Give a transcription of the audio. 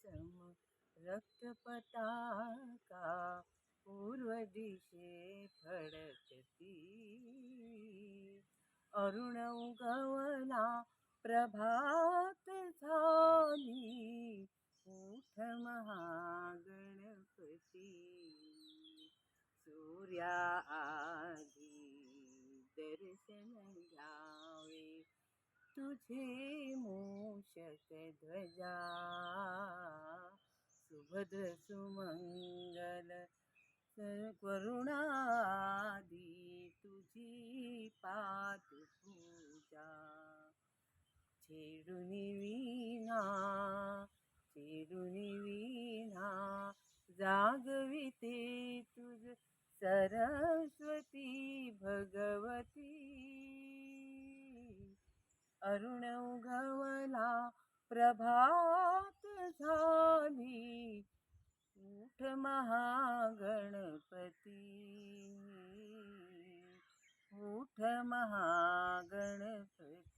सम रक्तपताका पूर्व दिशे फडकती. अरुण उगवला प्रभात झाली, उठ महागणपती. सूर्या आधी दर्शन घ्यावे तुझे मूषक ध्वजा. सुभद्र सुमंगल करुणादी तुझी पादपूजा. छेडुनी वीणा छेडुनी वीणा जागविते तुझ सरस्वती भगवती. अरुण उगवला प्रभात झाली, उठ महागणपती. उठ महागणपती.